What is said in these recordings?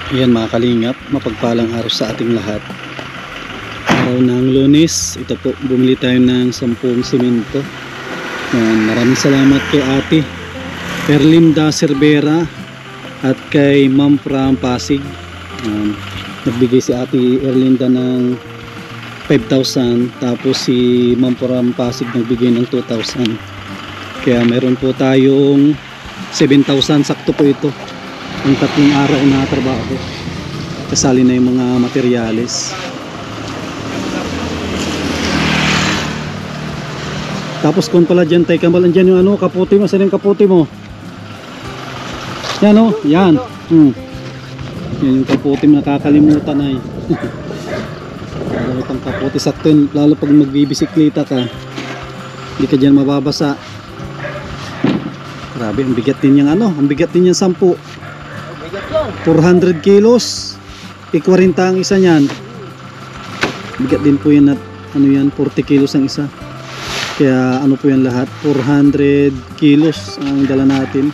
Ayan mga kalingap, mapagpalang araw sa ating lahat. Araw ng Lunes, ito po, bumili tayo ng 10 simento. Ayan, maraming salamat kay Ate Erlinda Cervera at kay Ma'am from Pasig. Nagbigay si Ate Erlinda ng 5,000, tapos si Ma'am from Pasig nagbigay ng 2,000. Kaya meron po tayong 7,000, sakto po ito ang 3 araw na trabaho, kasali na yung mga materyales. Tapos kung pala dyan tayo kamalan dyan yung ano, kaputi mo, saan yung kaputi mo? Yan o, yan. Yan yung kaputi mo, nakakalimutan na eh. Lalo itong kaputi, sakto yun, lalo pag magbibisikleta ka, hindi ka dyan mababasa. Grabe, ang bigat din yung ano, ang bigat din yung 10. 400 kilos, 40 ang isa niyan. Bigat din po yan at ano yan, 40 kilos ang isa. Kaya ano po yan lahat, 400 kilos ang dala natin.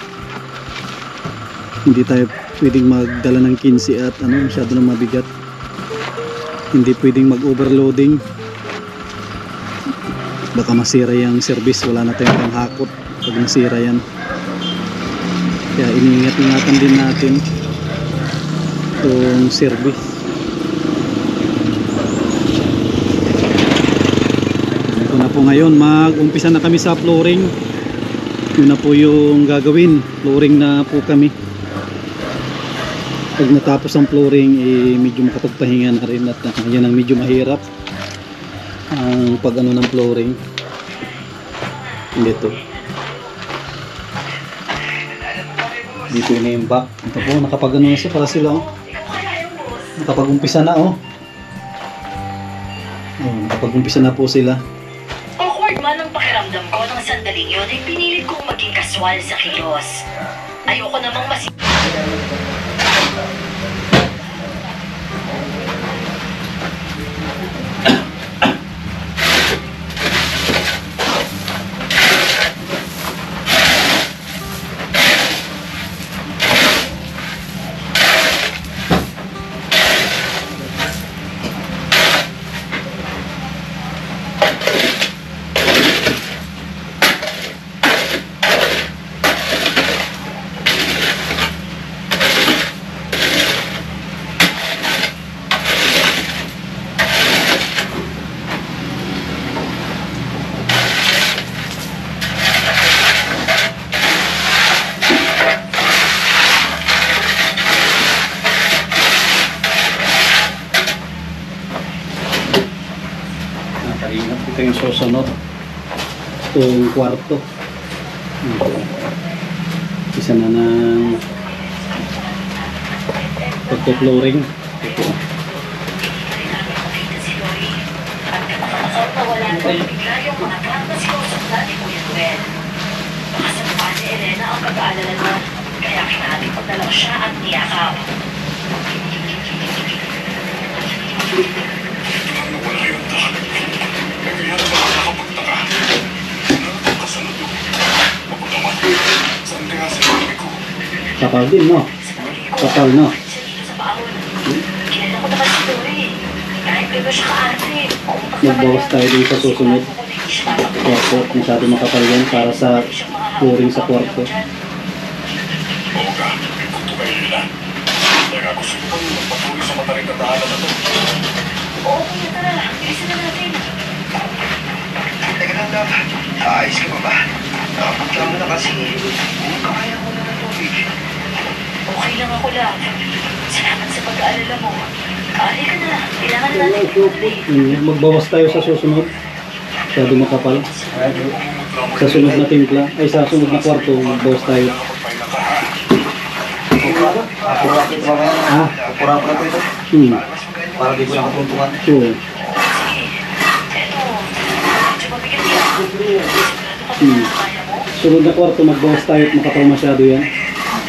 Hindi tayo pwedeng magdala ng 15 at ano, masyado na mabigat. Hindi pwedeng mag-overloading. Baka masira yung service, wala na tayong panghakot pag nasira yan. Kaya iniingat-ingatan din natin itong service. Ito na po ngayon, mag-umpisa na kami sa flooring. Yun na po yung gagawin, flooring na po kami. Pag natapos ang flooring, medyo makapagpahinga na rin at yan ang medyo mahirap ang pag ano ng flooring dito. Dito ini-imbak. Ito po, nakapag-ano na siya para sila oh. Nakapag-umpisa na oh. Nakapag-umpisa na po sila. Awkward man ang pakiramdam ko ng sandaling yun ay pinilit kong maging kaswal sa kilos. Ayoko namang ito yung susunod, itong kwarto. Isa na ng pagpo-flooring. Ito. bigla yung mga kanta si Osunda ni Kuya Ruel. Nakasampa ni Elena ang pag-aalala na, kaya kinatid ko na lang siya at niyakaw. Wala yung tahan. Kaya naman nakapagtaka. Kasunod yung naman. Saan kaya sa mami ko? Kapal din, no? Kapal, no? Sa baon. Kilala ko naman si Tori. Kahit pero siya ka-ate. Magbawas tayo din sa susunod. Kwarto, masyado makapal yan para sa flooring sa kwarto. Oo ka, ikuto kayo nila. Kaya gusto ko pang magpatuloy sa mataling katahanan na to. Oo, kuya, tara. Bilisan na natin. Teka lang, Dap. Ayos ka pa ba? Nakapaglang mo na kasi. Kaya ko na ng tubig. Okay lang ako lang. Salamat sa pag-aalala mo. Halika na. Kailangan na natin ituloy. Magbawas tayo sa susunod. Masyado makapal. Sa sunod na timpla, ay sa sunod na kwarto, magbawas tayo. Akurakit ba kaya na? Akurakit na ito. Para di ko lang kapuntungan. Sure. Eto, medyo mabigat yan. Sigurado ka ba na kaya mo? Sunod na kwarto, magbawas tayo at makapal masyado yan.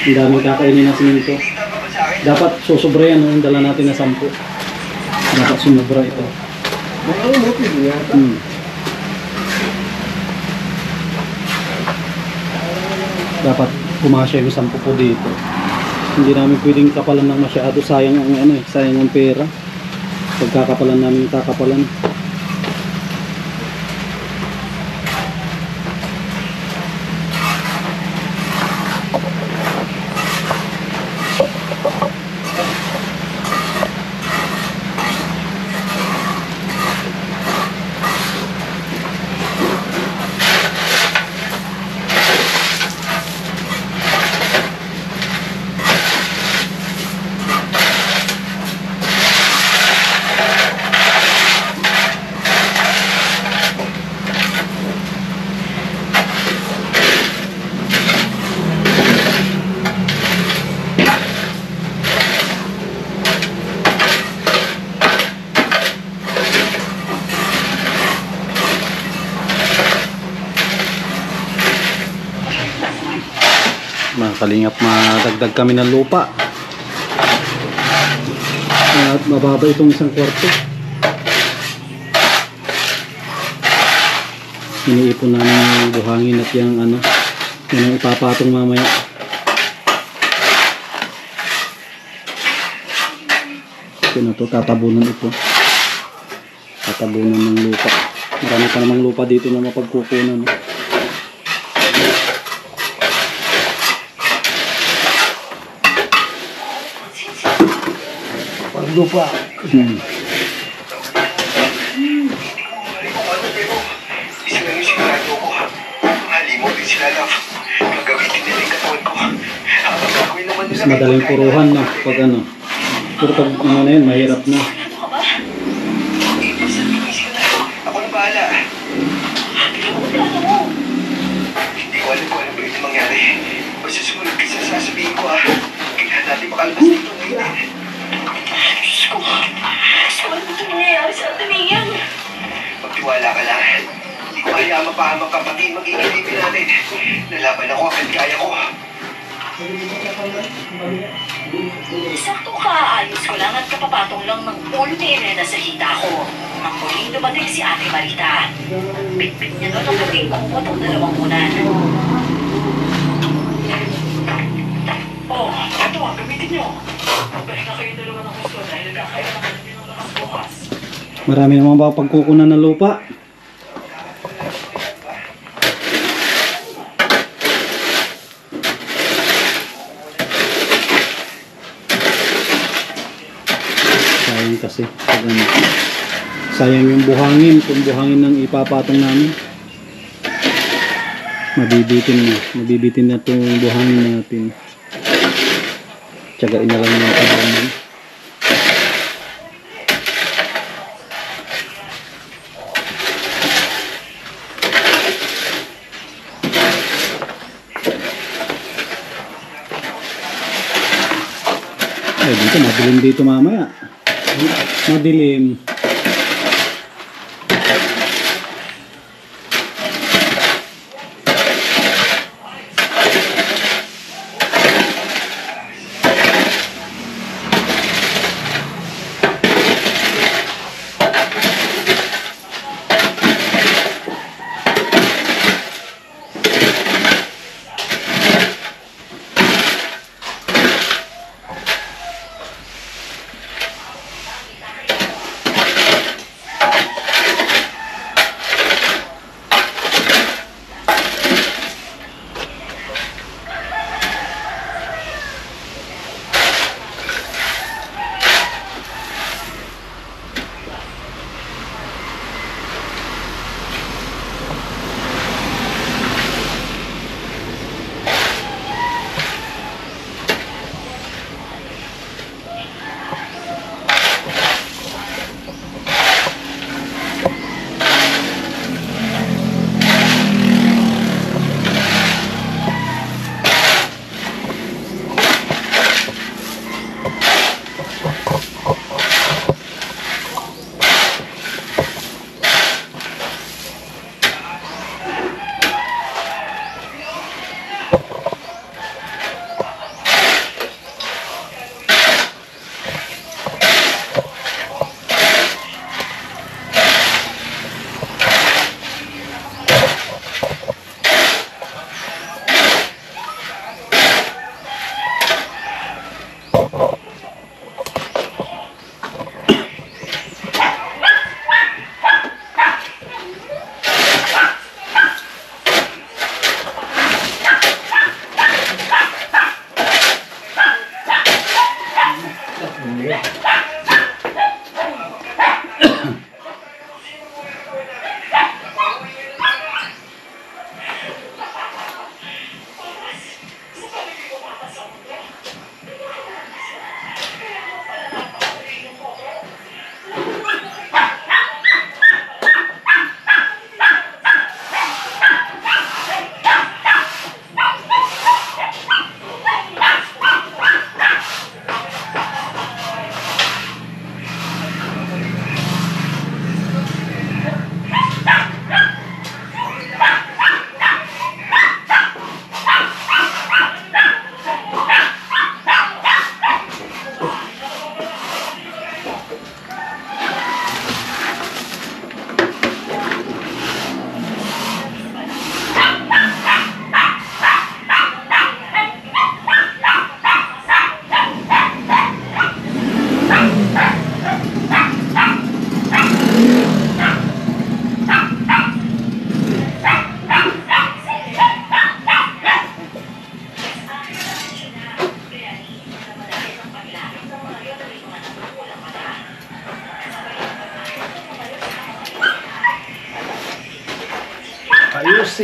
Ang dami kakainin ng simento. Dapat susobra yan yung dala natin na 10. Dapat sumobra ito. Dapat pumasya yung 10 po dito. Hindi namin pwedeng kapalan ng masyado, sayang ang ano eh, sayang ang pera. Pagkakapalan namin kakapalan. Mga kalingap, madagdag kami ng lupa at mababa itong isang kwarto. Iniipon namin yung buhangin at yung ano, yun ang ipapatong mamaya. Ito na to, tatabunan ito, tatabunan ng lupa. Marami pa namang lupa dito na mapagkukunan. Lupa. Isa lang yung sigurado ko. Halimot din sila, love. Gagamitin nila yung katawan ko. Habang gagawin naman nila. Mas madaling puruhan na pag ano. Pero pag ano na yun, mahirap na. Ano ka ba? Ako na bahala. Ano mo? Hindi ko alam kung ano ba ito mangyari. Basta sumunod ka sa sasabihin ko, ah. Kailangan natin makalabas dito ngayon. Diyos ko. Ano ba ito nangyayari sa atin yan? Magtiwala ka lang. Hindi ko kaya mapahamang kapatid mag-iigilipin natin. Nalaban ako agad kaya ko. Sakto kaayos ko lang at kapapatong lang ng ulo ni Elena sa hita ko. Nang muling dumating si Ate Marita. Bitbit niya doon ang puting kumot ang dalawang unan. Oh, ito ang gamitin niyo. Magpahinga kayo dalawa ng gusto dahil nagkakailangan namin ng lakas bukas. Marami naman ba pagkukunan ng lupa? Sayang kasi pag ano, sayang yung buhangin, kung buhangin ng ipapatong namin, mabibitin na itong buhangin natin. Tsagain na lang yung buhangin. Ay, dito madilim dito mamaya. Madilim.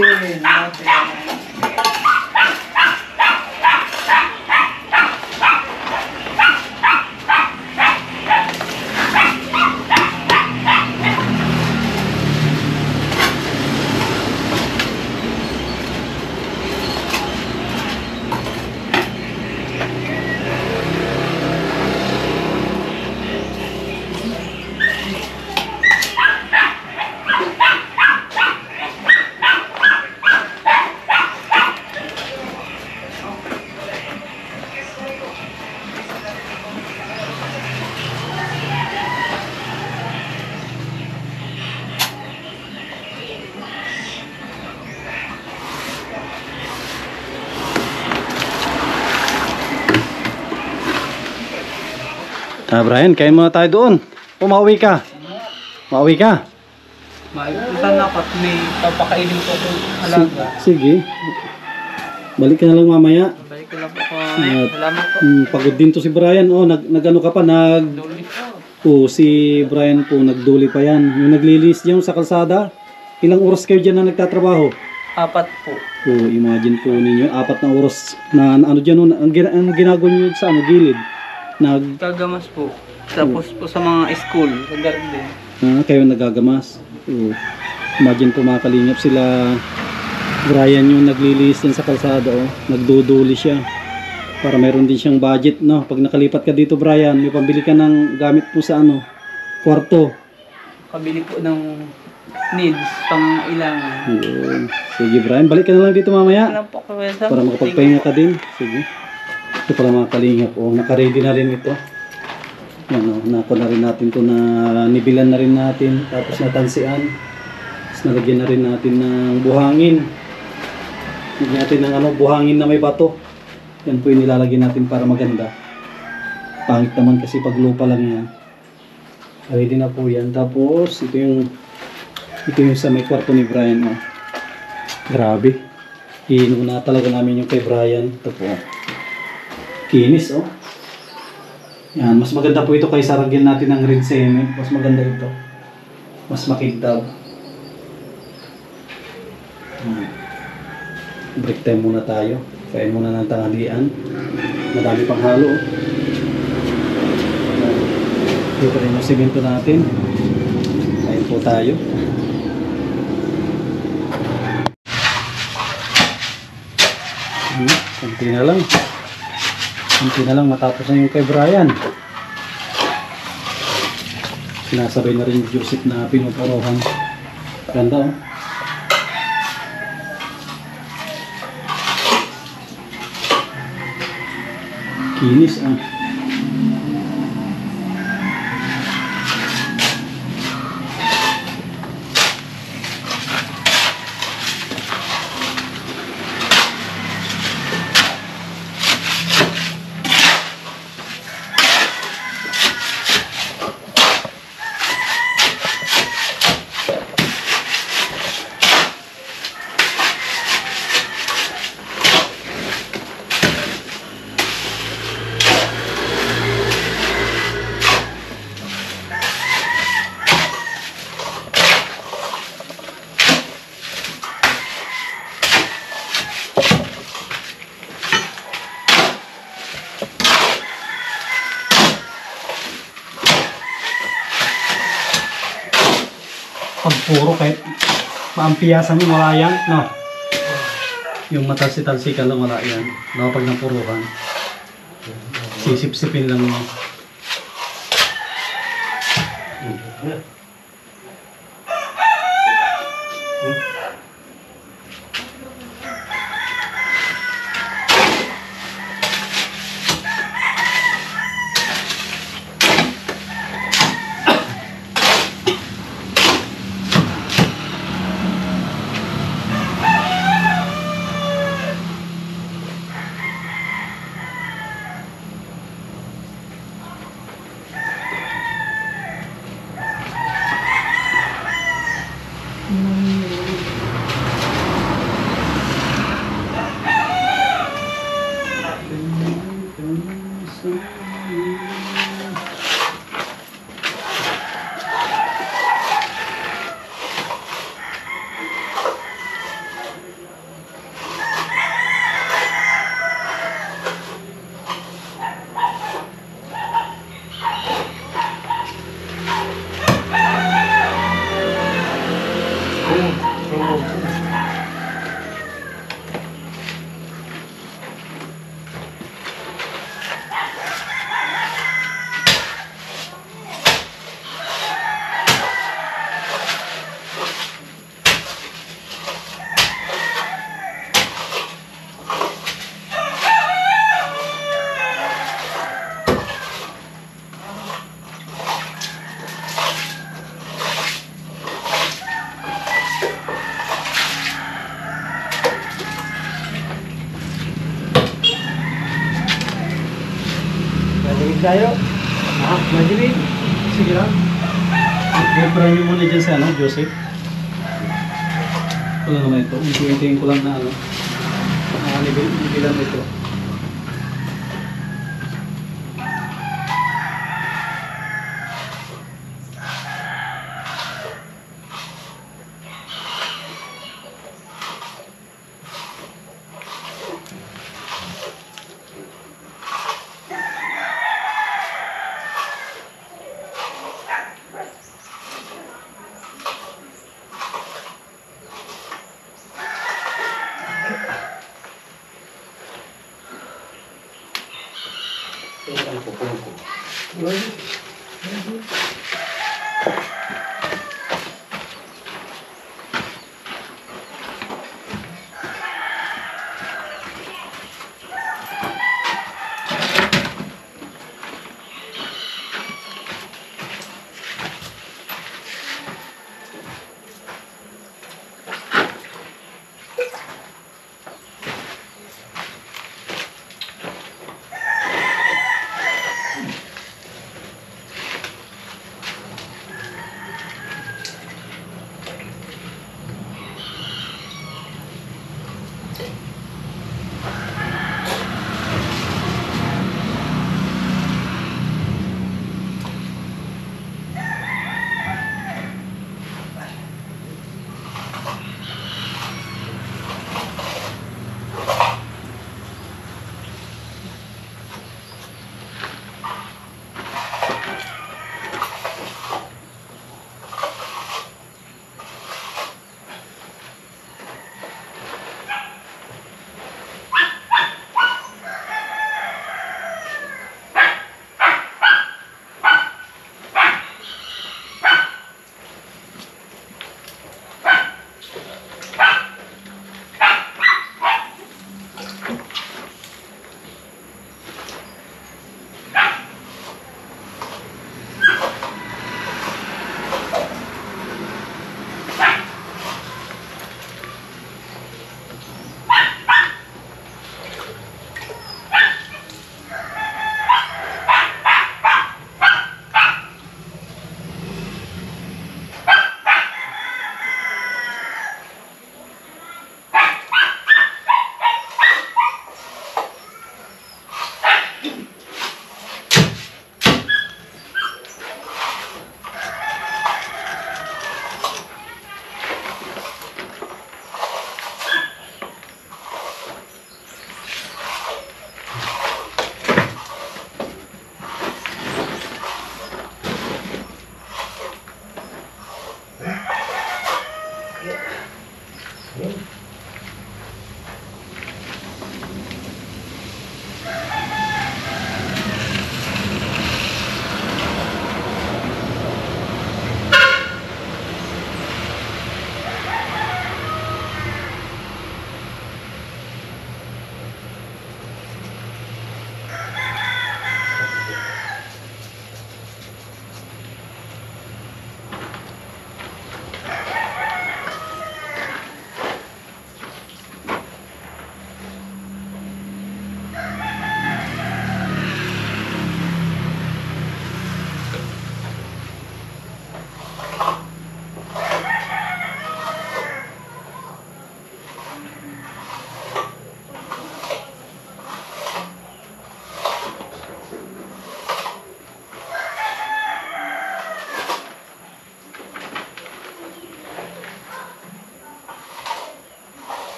ayusin natin. Brian, kain muna tayo doon. Mauwi ka. Mauwi ka. Maiputan ako at may papakainin ko kung alaga. Sige. Balik ka na lang mamaya. Balik ko lang po ako. At, Salamat po. pagod din to si Brian. Oh, nag-ano ka pa, Duli po. si Brian po, nagduli pa yan. Yung naglilis diyan sa kalsada, ilang oras kayo dyan na nagtatrabaho? 4 po. Oh, imagine po ninyo, 4 na oras na ano dyan, no, ang ginagawa nyo sa ano, gilid. Gagamas po. Tapos po sa mga school, sa garden. Kayo nagagamas. Oh, imagine po mga kalingap sila, Brian yung naglilis din sa kalsada, oh. Nagduduli siya. Para meron din siyang budget, no? Pag nakalipat ka dito, Brian, may pambili ka ng gamit po sa ano, kwarto. Kabili po ng needs, pang-ilangan. Yun. Sige, Brian, balik ka na lang dito mamaya. Ano po ko sa Para makapagpahinga ka din. Sige. Ito para mga kalingap. Oh, naka-ready na rin ito. Yan, oh, nako na rin natin to, na nibilan na rin natin. Tapos natansian. Tapos nalagyan na rin natin ng buhangin. Lagyan natin ng ano, buhangin na may bato. Yan po yung nilalagyan natin para maganda. Pangit naman kasi pag lupa lang yan. Ready na po yan. Tapos ito yung sa may kwarto ni Brian. Oh. Grabe. Inuna talaga namin yung kay Brian. Ito po. Kinis, oh. Yan, mas maganda po ito kaysa lagyan natin ng red cement. Mas maganda ito. Mas makintab. Break time muna tayo. Kain muna ng tanghalian. Madami pang halo, oh. Dito rin yung simento natin. Kain po tayo. Kunti na lang. Kunti na lang matapos na yung kay Brian. Sinasabay na rin yung Joseph na pinupuruhan. Ganda, oh. Kinis, ah. Pag puro kahit maampiyasan yung wala yan, no? Yung matalsi-talsikan lang wala yan. No, pag napuruhan. Sisip-sipin lang mo. Dayo. Majilig. Sige lang. Bukran nyo muna dyan sa Joseph. Wala naman ito. Unti-untiin ko lang na nibilan ito.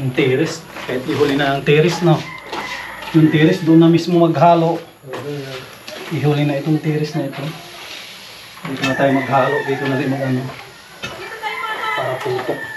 ang tiris. Kahit ihuli na ang tiris, no? Yung tiris doon na mismo maghalo. Ihuli na itong tiris na ito. Dito na tayo maghalo. Dito na rin mag-ano. Para putok.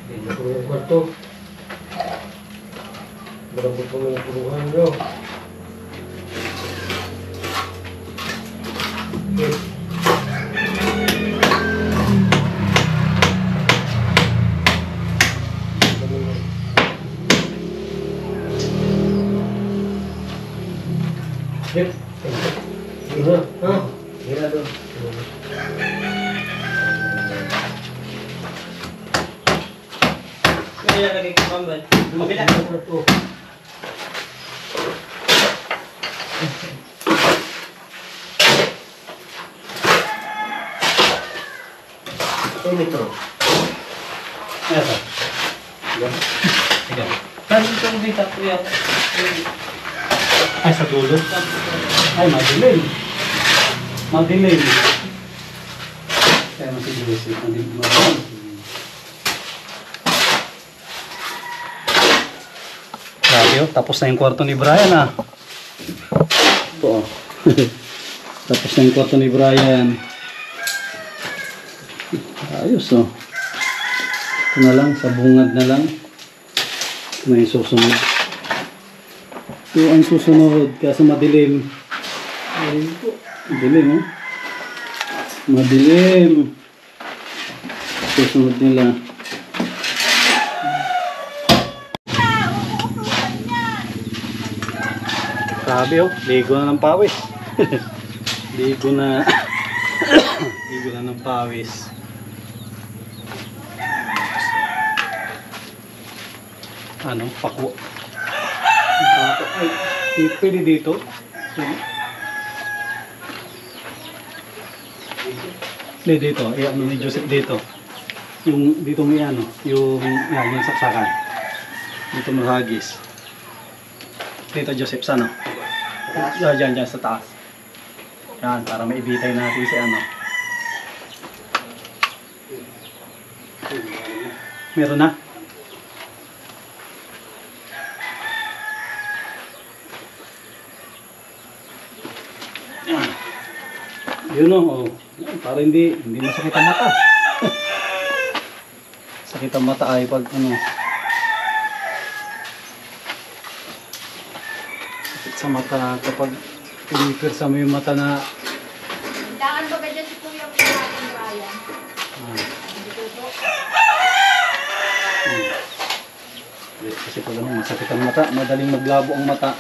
Hindi ko yung kwarto. Marabot mo ng puluhan nyo. Okay. Yep. Sige na. Ha? Sige na doon. Kaya lagay ko kambal. Mabila. Ano ito? Ito. Sige. Saan itong dito, kuya? Ay, sa dulo. Ay, madilim. Madilim. Kaya si Joseph, madilim. Grabe, oh. Tapos na yung kwarto ni Brian, ah. Ito, oh. Tapos na yung kwarto ni Brian. Ayos, oh. Ito na lang, sa bungad na lang. Ito na yung susunod. Ito ang susunod, kasi madilim. Ayun po. Madilim, oh. Madilim. Susunod nila. Grabe, oh. Ligo na ng pawis. Ligo na. Ligo na ng pawis. Ano? Pakwa. Ay, pwede dito. Hindi dito. Ano ni Joseph dito. Yung dito may ano. Yung saksakan. Dito mahagis. Dito Joseph, sana. Diyan sa taas. Yan, para maibitay natin si ano. Meron na? Yun o, para hindi masakit ang mata. Sakit ang mata ay pag ano. Sakit sa mata kapag pinipirsa mo yung mata na. Daan ba dyan si Kuya Brian? Kasi pag ano, masakit ang mata, madaling maglabo ang mata.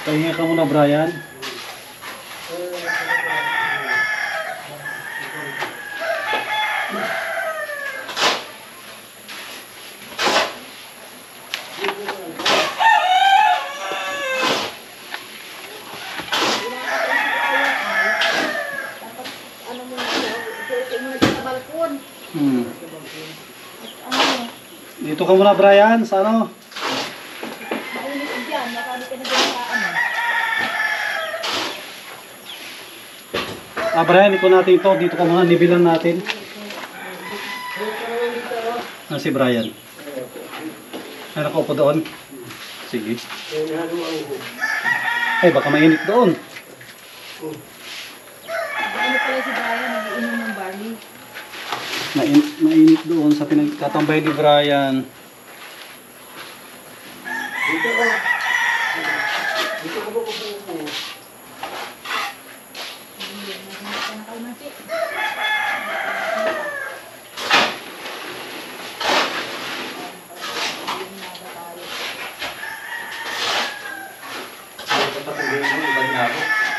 Pahinga ka muna, Brian. Ano mo na sa balkon. Dito ka muna, Brian. Sa ano? Mainit dyan, nakali ka na dyan sa ano. Brian, iko natin ito. Dito ka muna, nibilan natin. Si Brian. Ay, nakaupo doon. Sige. Ay, baka mainit doon. Ano pala si Brian, nag-iinom ng barley. Mainit doon sa pinagtatambay ni Brian.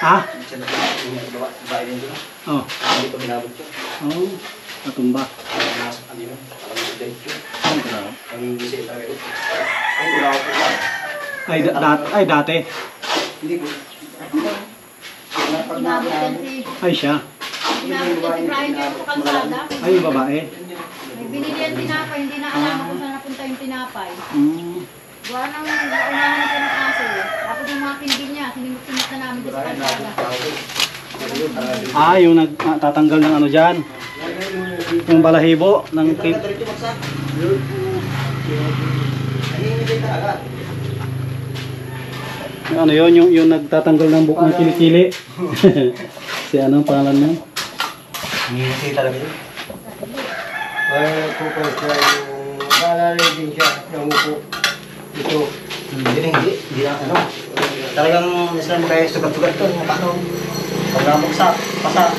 Ha? Oh. Oh, natumba. Ay, dati. Inabot yan si, Ay, siya. inabot yan si Brian dyan sa kalsada. Ay, yung babae. May binili yan tinapay, hindi na alam kung saan napunta yung tinapay. Gawa nang naunahan ka ng aso. Tapos yung mga pinggan niya, sinimot-simot na namin dyan sa kalsada. Ah, yung nagtatanggal ng ano dyan. Yung balahibo ng cake. Yung ano yun, yung nagtatanggal ng buhok ng kilikili. Si ano ang pangalan niya? Hindi talaga yun. Ay, kukul siya yung naalala din siya, namupo. Ito. Hindi na ano. Talagang nasalan kayo sugat-sugat to, mukha nung paglamok pasa.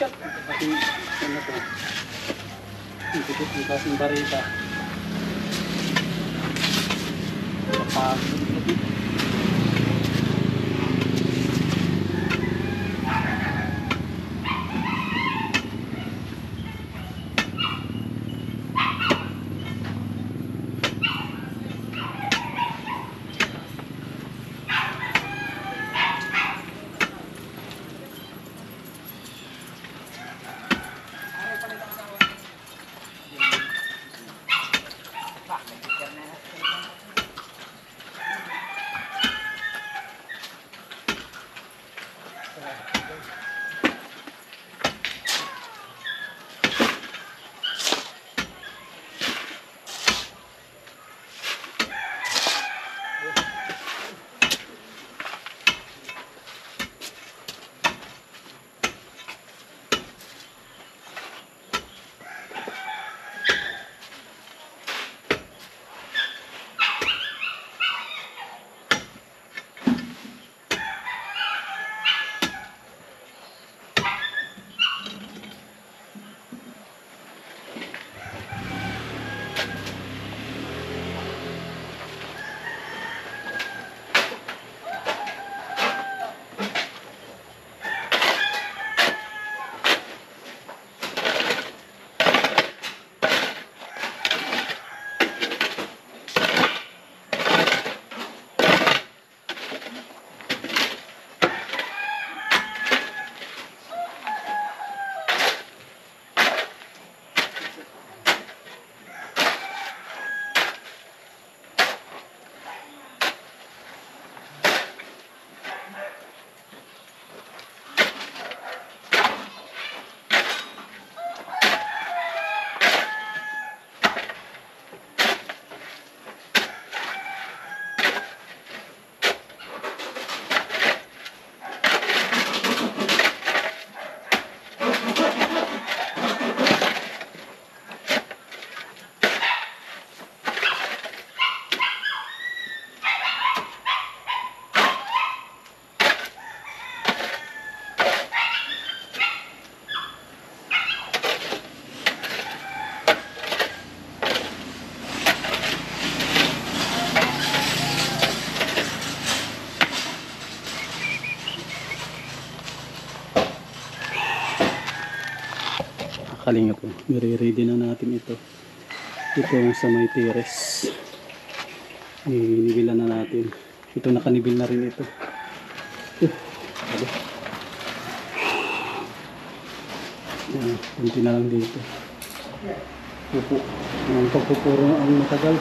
shot. Ating, ano to? Ang tikit ng klaseng barita. Kapag. Kalingap po, nire-ready na natin ito. Ito sa may tires. Inibilan na natin. Ito nakanibil na rin ito. Kunti na lang dito. Pupo. Ang pagpupuro ang matagal.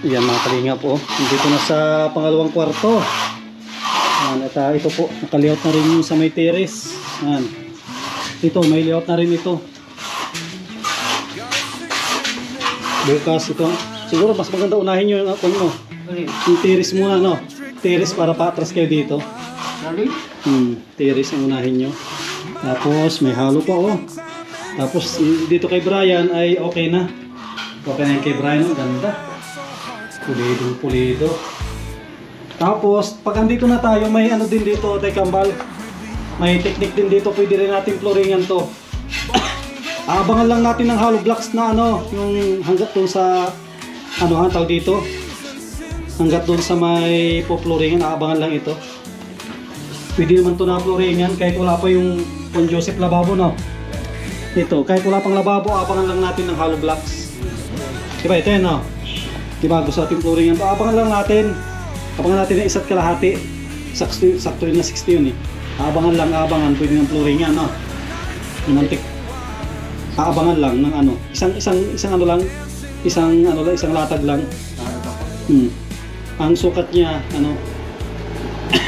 Yan mga kalingap po. Dito na sa pangalawang kwarto. At ito po, nakalayout na rin yung sa may terrace. Ito, may layout na rin ito. Bukas ito. Siguro mas maganda unahin nyo yung terrace muna, no? Terrace para patras kayo dito. Terrace ang unahin nyo. Tapos may halo pa, oh. Tapos dito kay Brian ay okay na. Okay na yung kay Brian, ang ganda. Pulido. Tapos, pag andito na tayo, may ano din dito, Kambal. May technique din dito, pwede rin natin flooringan to. Aabangan lang natin ng hollow blocks na ano, yung hanggat doon sa, ano ang tawag dito. Hanggat doon sa may po-flooringan, aabangan lang ito. Pwede naman to na flooringan, kahit wala pa yung Juan Joseph lababo, no? Ito, kahit wala pang lababo, aabangan lang natin ng hollow blocks. Diba ito yan, no? Diba gusto natin flooringan to, aabangan lang natin. Abangan natin na isa't kalahati. Sakto yun na 60 yun eh. Abangan, pwede ng flooringan, no? Mantik. Aabangan lang ng ano. Isang latag lang. Ang sukat niya, ano?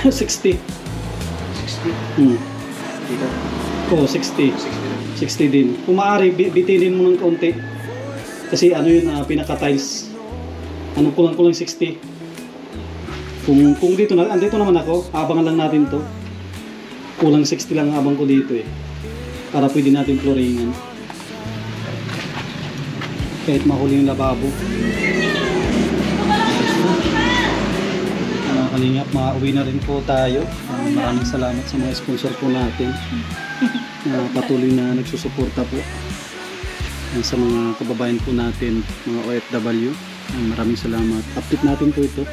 60. 60? Dito? Oo, 60. 60 din. Kung maaari, bitinin mo ng konti. Kasi ano yun, pinaka-tiles. Ano, kulang-kulang 60. Kung dito na, andito naman ako, abangan lang natin to. Kulang 60 lang abang ko dito eh. Para pwede natin flooringan. Kahit mahuli yung lababo. Kalingap, makauwi na rin po tayo. Maraming salamat sa mga sponsor po natin na patuloy na nagsusuporta po. Sa mga kababayan po natin, mga OFW. Maraming salamat. Update natin po ito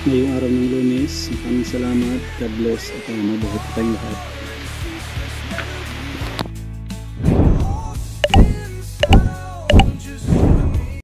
ngayong araw ng Lunes. Maraming salamat. God bless at mabuhay po tayong lahat.